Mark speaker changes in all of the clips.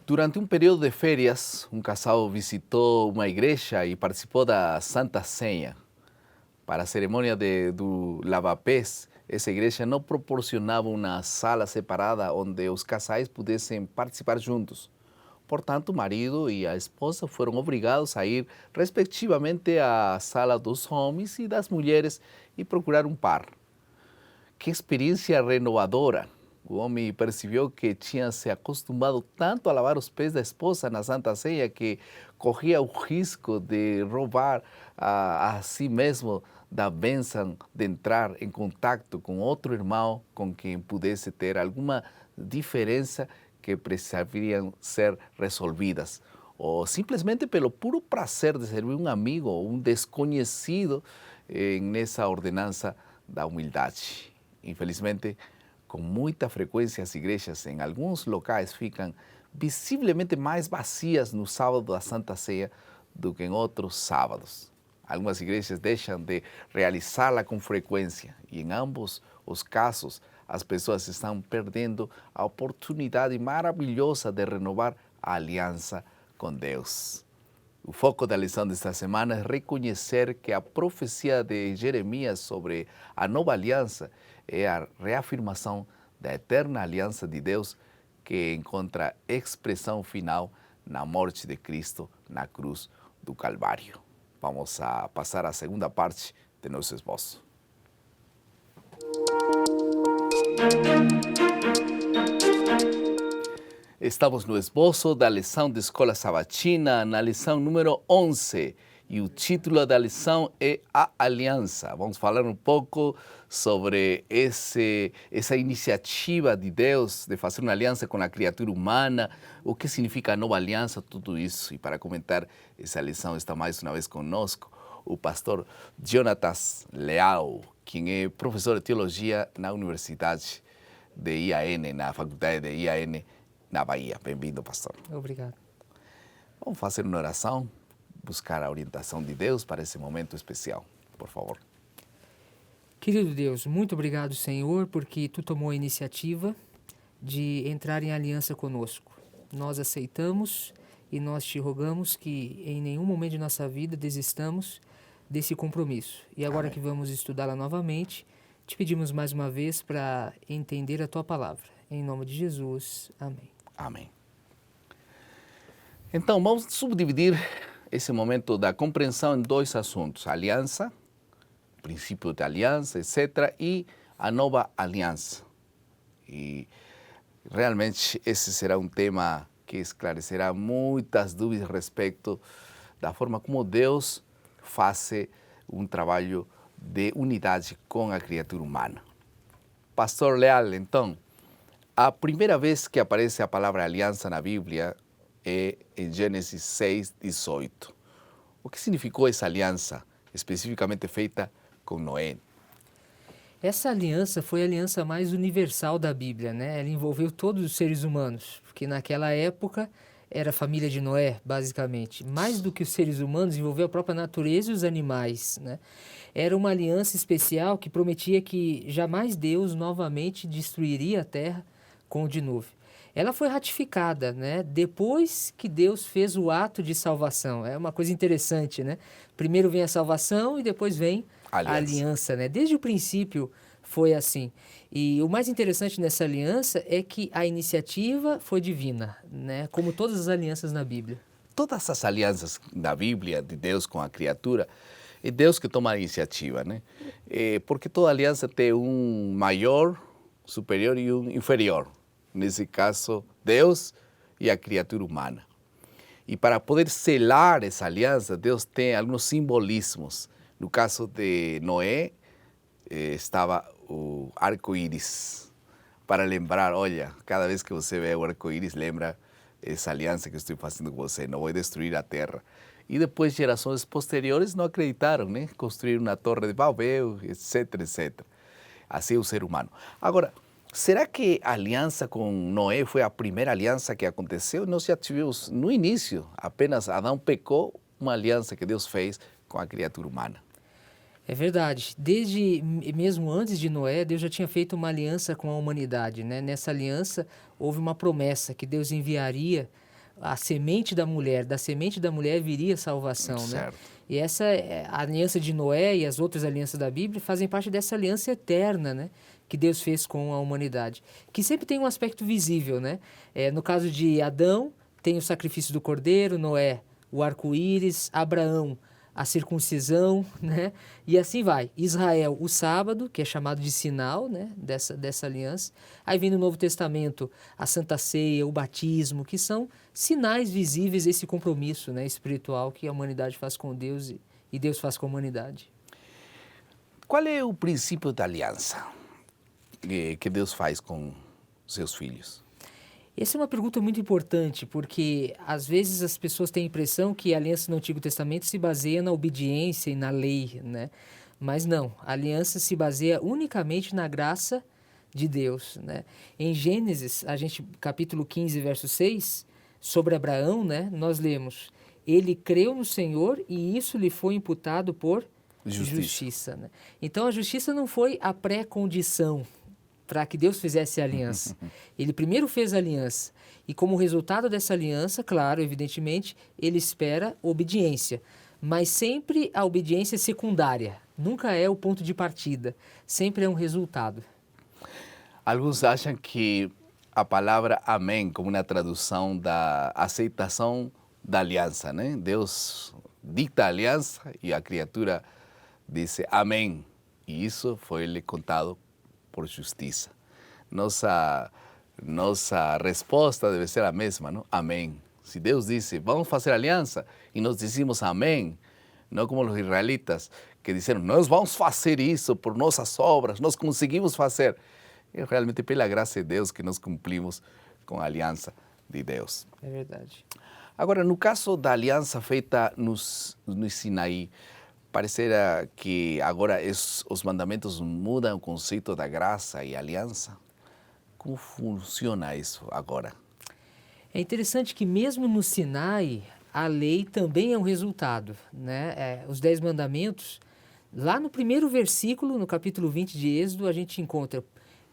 Speaker 1: Durante um período de férias, um casal visitou uma igreja e participou da Santa Ceia. Para a cerimônia do lava-pés, essa igreja não proporcionava uma sala separada onde os casais pudessem participar juntos. Portanto, o marido e a esposa foram obrigados a ir, respectivamente, à sala dos homens e das mulheres e procurar um par. Que experiência renovadora! O homem percebeu que tinha se acostumado tanto a lavar os pés da esposa na Santa Ceia que corria o risco de roubar a si mesmo da bênção de entrar em contato com outro irmão com quem pudesse ter alguma diferença que precisariam ser resolvidas, ou simplesmente pelo puro prazer de servir um amigo ou um desconhecido nessa ordenança da humildade. Infelizmente, com muita frequência as igrejas em alguns locais ficam visivelmente mais vazias no sábado da Santa Ceia do que em outros sábados. Algumas igrejas deixam de realizá-la com frequência e em ambos os casos as pessoas estão perdendo a oportunidade maravilhosa de renovar a aliança com Deus. O foco da lição desta semana é reconhecer que a profecia de Jeremias sobre a nova aliança é a reafirmação da eterna aliança de Deus que encontra expressão final na morte de Cristo na cruz do Calvário. Vamos a passar à segunda parte de nosso esboço. Estamos no esboço da lição de Escola Sabatina, na lição número 11. E o título da lição é A Aliança. Vamos falar um pouco sobre essa iniciativa de Deus de fazer uma aliança com a criatura humana, o que significa a nova aliança, tudo isso. E para comentar essa lição está mais uma vez conosco o pastor Jonatas Leal, quem é professor de teologia na Universidade de IAN, na Faculdade de IAN, na Bahia. Bem-vindo, pastor.
Speaker 2: Obrigado.
Speaker 1: Vamos fazer uma oração, buscar a orientação de Deus para esse momento especial, por favor.
Speaker 2: Querido Deus, muito obrigado, Senhor, porque Tu tomou a iniciativa de entrar em aliança conosco. Nós aceitamos e nós Te rogamos que em nenhum momento de nossa vida desistamos desse compromisso. E agora
Speaker 1: Amém.
Speaker 2: que vamos estudá-la novamente, Te pedimos mais uma vez para entender a Tua palavra. Em nome de Jesus. Amém.
Speaker 1: Amém. Então, vamos subdividir esse momento da compreensão em dois assuntos: a aliança, o princípio de aliança, etc., e a nova aliança. E realmente esse será um tema que esclarecerá muitas dúvidas a respeito da forma como Deus faz um trabalho de unidade com a criatura humana. Pastor Leal, então, a primeira vez que aparece a palavra aliança na Bíblia é em Gênesis 6:18. O que significou essa aliança, especificamente feita com Noé?
Speaker 2: Essa aliança foi a aliança mais universal da Bíblia, né? Ela envolveu todos os seres humanos, porque naquela época era a família de Noé, basicamente. Mais do que os seres humanos, envolveu a própria natureza e os animais, né? Era uma aliança especial que prometia que jamais Deus novamente destruiria a terra com o dilúvio. Ela foi ratificada, né, depois que Deus fez o ato de salvação. É uma coisa interessante, né? Primeiro vem a salvação e depois vem a aliança, né? Desde o princípio foi assim. E o mais interessante nessa aliança é que a iniciativa foi divina, né? Como todas as alianças na Bíblia.
Speaker 1: Todas as alianças da Bíblia, de Deus com a criatura, é Deus que toma a iniciativa, né? Porque toda aliança tem um maior, superior e um inferior. Nesse caso, Deus e a criatura humana. E para poder selar essa aliança, Deus tem alguns simbolismos. No caso de Noé, estava o arco-íris, para lembrar, olha, cada vez que você vê o arco-íris, lembra essa aliança que estou fazendo com você, não vou destruir a terra. E depois, gerações posteriores não acreditaram, né? Construíram uma torre de Babel, etc, etc. Assim é o ser humano. Agora, será que a aliança com Noé foi a primeira aliança que aconteceu? Nós já tivemos, no início, apenas Adão pecou, uma aliança que Deus fez com a criatura humana.
Speaker 2: É verdade. Desde mesmo antes de Noé, Deus já tinha feito uma aliança com a humanidade, né? Nessa aliança houve uma promessa que Deus enviaria a semente da semente da mulher viria a salvação, né?
Speaker 1: Certo.
Speaker 2: E essa a aliança de Noé e as outras alianças da Bíblia fazem parte dessa aliança eterna, né, que Deus fez com a humanidade, que sempre tem um aspecto visível, né? No caso de Adão, tem o sacrifício do cordeiro, Noé, o arco-íris, Abraão, a circuncisão, né? E assim vai. Israel, o sábado, que é chamado de sinal, né, dessa aliança. Aí vem no Novo Testamento a Santa Ceia, o batismo, que são sinais visíveis desse compromisso, né, espiritual que a humanidade faz com Deus e Deus faz com a humanidade.
Speaker 1: Qual é o princípio da aliança que Deus faz com seus filhos?
Speaker 2: Essa é uma pergunta muito importante, porque às vezes as pessoas têm a impressão que a aliança no Antigo Testamento se baseia na obediência e na lei, né? Mas não, a aliança se baseia unicamente na graça de Deus, né? Em Gênesis, capítulo 15, verso 6, sobre Abraão, né, nós lemos: ele creu no Senhor e isso lhe foi imputado por justiça, né? Então a justiça não foi a pré-condição para que Deus fizesse a aliança. Ele primeiro fez a aliança e como resultado dessa aliança, claro, evidentemente, ele espera obediência, mas sempre a obediência é secundária, nunca é o ponto de partida, sempre é um resultado.
Speaker 1: Alguns acham que a palavra amém, como uma tradução da aceitação da aliança, né? Deus dita a aliança e a criatura diz amém. E isso foi-lhe contado por justiça. Nossa resposta deve ser a mesma, não? Amém. Se Deus disse, vamos fazer aliança, e nós dizemos amém, não como os israelitas que disseram, nós vamos fazer isso por nossas obras, nós conseguimos fazer. É realmente pela graça de Deus que nós cumprimos com a aliança de Deus.
Speaker 2: É verdade.
Speaker 1: Agora, no caso da aliança feita no Sinaí, parecerá que agora os mandamentos mudam o conceito da graça e aliança. Como funciona isso agora?
Speaker 2: É interessante que mesmo no Sinai, a lei também é um resultado, né? Os 10 mandamentos, lá no primeiro versículo, no capítulo 20 de Êxodo, a gente encontra: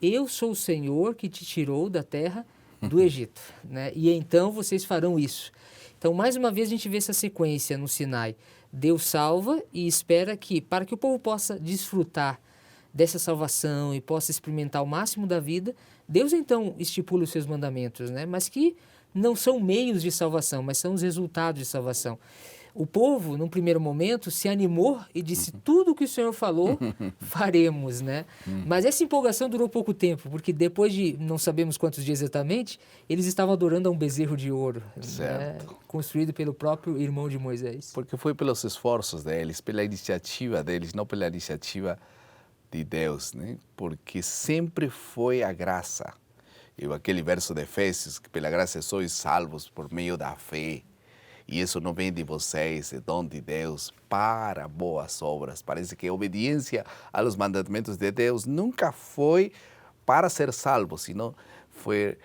Speaker 2: eu sou o Senhor que te tirou da terra do Egito, né? E então vocês farão isso. Então, mais uma vez, a gente vê essa sequência no Sinai. Deus salva e espera que, para que o povo possa desfrutar dessa salvação e possa experimentar o máximo da vida, Deus então estipula os seus mandamentos, né? Mas que não são meios de salvação, mas são os resultados de salvação. O povo, num primeiro momento, se animou e disse: tudo o que o Senhor falou, faremos, né? Mas essa empolgação durou pouco tempo, porque depois de não sabemos quantos dias exatamente, eles estavam adorando a um bezerro de ouro, né? Construído pelo próprio irmão de Moisés.
Speaker 1: Porque foi pelos esforços deles, pela iniciativa deles, não pela iniciativa de Deus, né? Porque sempre foi a graça. E aquele verso de Efésios, que pela graça sois salvos por meio da fé. E isso não vem de vocês, é dom de Deus para boas obras. Parece que a obediência aos mandamentos de Deus nunca foi para ser salvo, senão foi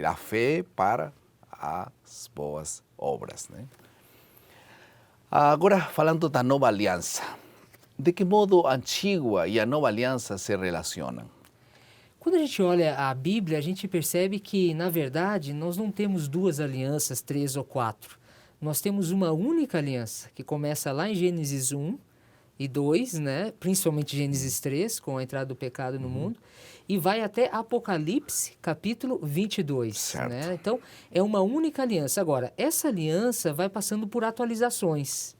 Speaker 1: a fé para as boas obras, né? Agora, falando da nova aliança, de que modo a antiga e a nova aliança se relacionam?
Speaker 2: Quando a gente olha a Bíblia, a gente percebe que, na verdade, nós não temos duas alianças, 3 ou 4. Nós temos uma única aliança, que começa lá em Gênesis 1 e 2, né? Principalmente Gênesis 3, com a entrada do pecado no mundo, e vai até Apocalipse, capítulo 22. Né? Então, é uma única aliança. Agora, essa aliança vai passando por atualizações.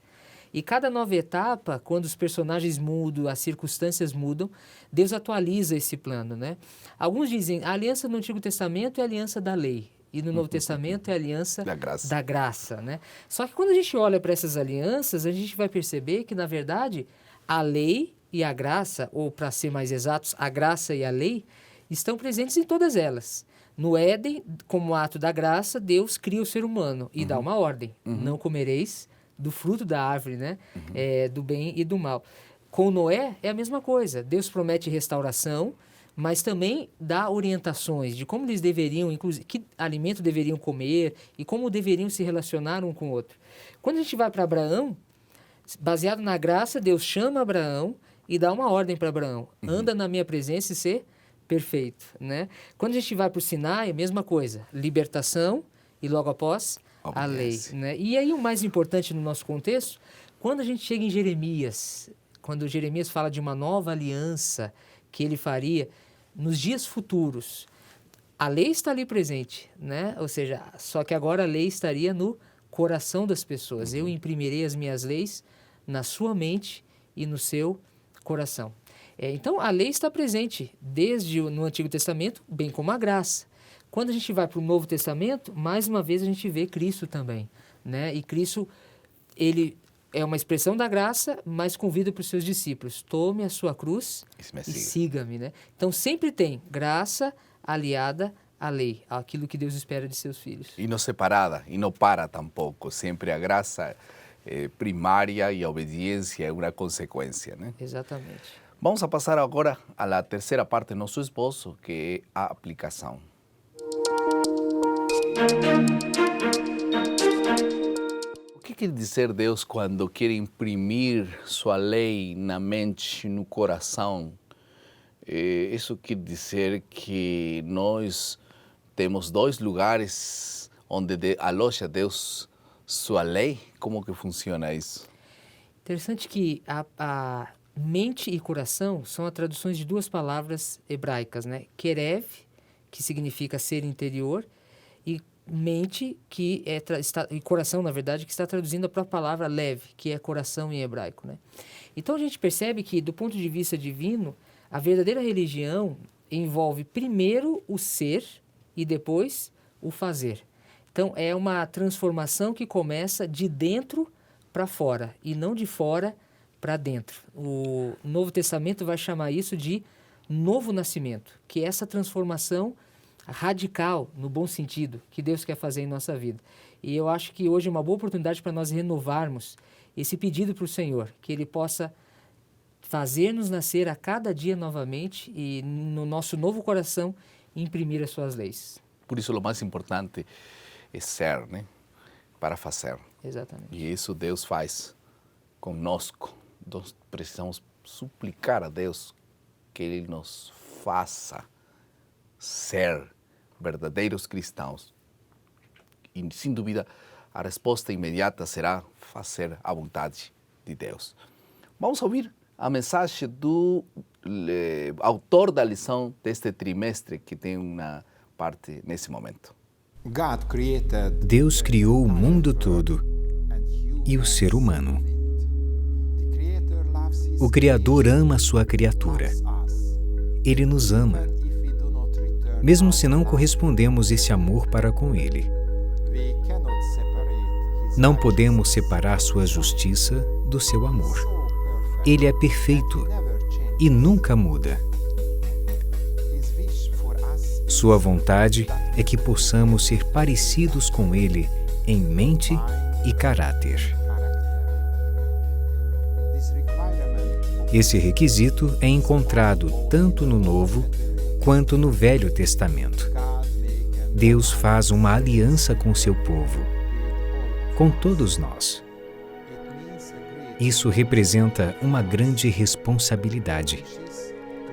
Speaker 2: E cada nova etapa, quando os personagens mudam, as circunstâncias mudam, Deus atualiza esse plano, né? Alguns dizem, a aliança no Antigo Testamento é a aliança da lei. E no Novo Testamento é a aliança da graça, né? Só que quando a gente olha para essas alianças, a gente vai perceber que, na verdade, a lei e a graça, ou para ser mais exatos, a graça e a lei, estão presentes em todas elas. No Éden, como ato da graça, Deus cria o ser humano e dá uma ordem. Não comereis do fruto da árvore, né? Do bem e do mal. Com Noé é a mesma coisa. Deus promete restauração, mas também dá orientações de como eles deveriam, inclusive, que alimento deveriam comer e como deveriam se relacionar um com o outro. Quando a gente vai para Abraão, baseado na graça, Deus chama Abraão e dá uma ordem para Abraão: anda na minha presença e ser perfeito, né? Quando a gente vai para o Sinai, mesma coisa, libertação e logo após a lei,
Speaker 1: Obediência.
Speaker 2: né? E aí o mais importante no nosso contexto, quando a gente chega em Jeremias, quando Jeremias fala de uma nova aliança que ele faria nos dias futuros, a lei está ali presente, né? Ou seja, só que agora a lei estaria no coração das pessoas. Eu imprimirei as minhas leis na sua mente e no seu coração. Então, a lei está presente desde no Antigo Testamento, bem como a graça. Quando a gente vai para o Novo Testamento, mais uma vez a gente vê Cristo também, né? E Cristo, ele é uma expressão da graça, mas convida para os seus discípulos: tome a sua cruz
Speaker 1: Me
Speaker 2: e
Speaker 1: siga.
Speaker 2: siga-me, né? Então, sempre tem graça aliada à lei, àquilo que Deus espera de seus filhos.
Speaker 1: E não separada, e não para tampouco. Sempre a graça primária e a obediência é uma consequência, né?
Speaker 2: Exatamente.
Speaker 1: Vamos a passar agora à terceira parte do nosso esboço, que é a aplicação. O que quer dizer Deus quando quer imprimir sua lei na mente, no coração? Isso quer dizer que nós temos dois lugares onde aloja Deus sua lei? Como que funciona isso?
Speaker 2: Interessante que a mente e coração são as traduções de duas palavras hebraicas, né? Kerev, que significa ser interior, e mente, que e coração, na verdade, que está traduzindo a própria palavra lev, que é coração em hebraico, né? Então a gente percebe que, do ponto de vista divino, a verdadeira religião envolve primeiro o ser e depois o fazer. Então é uma transformação que começa de dentro para fora e não de fora para dentro. O Novo Testamento vai chamar isso de novo nascimento, que é essa transformação radical, no bom sentido, que Deus quer fazer em nossa vida. E eu acho que hoje é uma boa oportunidade para nós renovarmos esse pedido para o Senhor, que Ele possa fazer-nos nascer a cada dia novamente e no nosso novo coração imprimir as suas leis.
Speaker 1: Por isso, o mais importante é ser, né? Para fazer.
Speaker 2: Exatamente.
Speaker 1: E isso Deus faz conosco. Nós precisamos suplicar a Deus que Ele nos faça ser verdadeiros cristãos. E, sem dúvida, a resposta imediata será fazer a vontade de Deus. Vamos ouvir a mensagem do autor da lição deste trimestre, que tem uma parte nesse momento.
Speaker 3: Deus criou o mundo todo e o ser humano. O Criador ama a sua criatura. Ele nos ama, mesmo se não correspondemos esse amor para com Ele. Não podemos separar sua justiça do seu amor. Ele é perfeito e nunca muda. Sua vontade é que possamos ser parecidos com Ele em mente e caráter. Esse requisito é encontrado tanto no Novo quanto no Velho Testamento. Deus faz uma aliança com seu povo, com todos nós. Isso representa uma grande responsabilidade.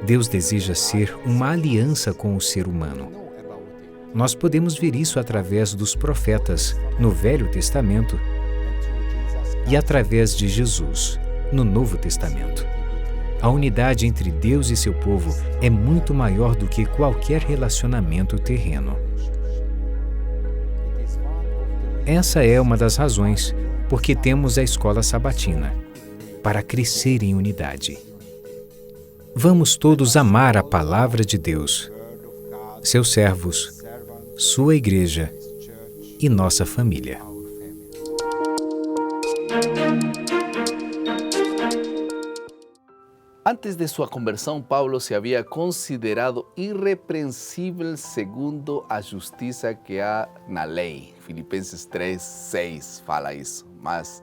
Speaker 3: Deus deseja ser uma aliança com o ser humano. Nós podemos ver isso através dos profetas no Velho Testamento e através de Jesus no Novo Testamento. A unidade entre Deus e seu povo é muito maior do que qualquer relacionamento terreno. Essa é uma das razões por que temos a escola sabatina, para crescer em unidade. Vamos todos amar a palavra de Deus, seus servos, sua igreja e nossa família.
Speaker 1: Antes de sua conversão, Paulo se havia considerado irrepreensível segundo a justiça que há na lei. Filipenses 3:6 fala isso. Mas,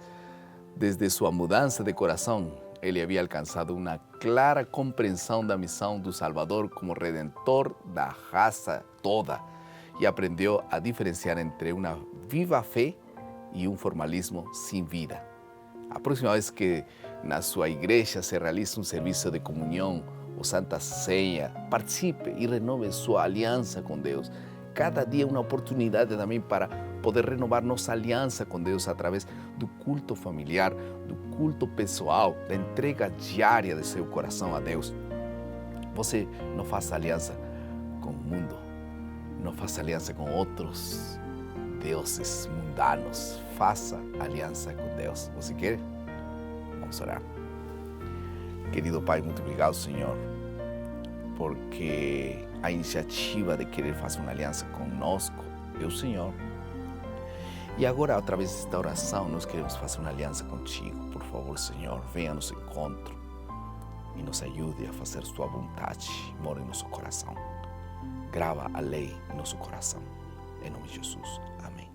Speaker 1: desde sua mudança de coração, ele havia alcançado uma clara compreensão da missão do Salvador como Redentor da raça toda e aprendeu a diferenciar entre uma viva fé e um formalismo sem vida. A próxima vez que na sua igreja se realiza um serviço de comunhão ou Santa Ceia, participe e renove sua aliança com Deus. Cada dia é uma oportunidade também para poder renovar nossa aliança com Deus através do culto familiar, do culto pessoal, da entrega diária de seu coração a Deus. Você não faça aliança com o mundo, não faça aliança com outros deuses mundanos. Faça aliança com Deus. Você quer? Vamos orar. Querido Pai, muito obrigado, Senhor, porque a iniciativa de querer fazer uma aliança conosco é o Senhor. E agora, através desta oração, nós queremos fazer uma aliança contigo. Por favor, Senhor, venha ao nosso encontro e nos ajude a fazer sua vontade, mora em nosso coração. Grava a lei em nosso coração. Em nome de Jesus. Amém.